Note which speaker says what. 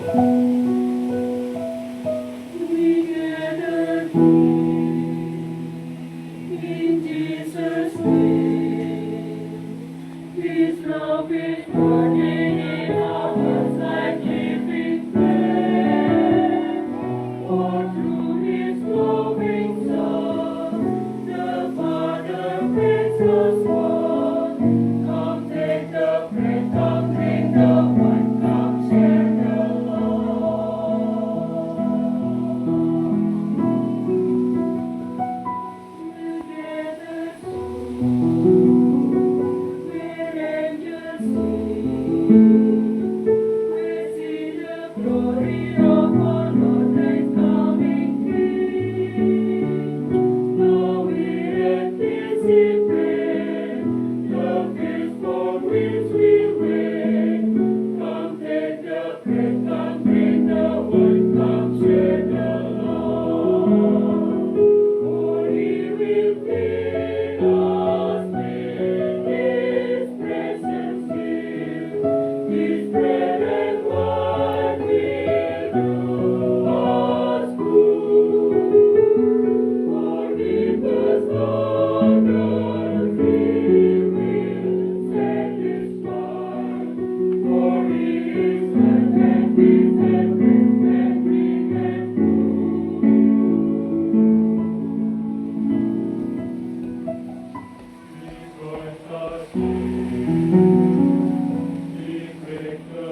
Speaker 1: We gather here in Jesus' name. His love is burning in our hearts like living flame. For through His loving Son, the Father makes us one. Come take the bread, come drink the wine, come share the love. Together soon, where angels sing, we see the glory of our Lord and coming King. Now we anticipate the feast for which we wait. Come take the bread, come drink the wine, come share the love. For He will feed us with His precious gift. His bread and wine will do us good. Forgive us, Lord, others He will satisfy. For He is good and His embrace and bring and He joins us in, He breaks the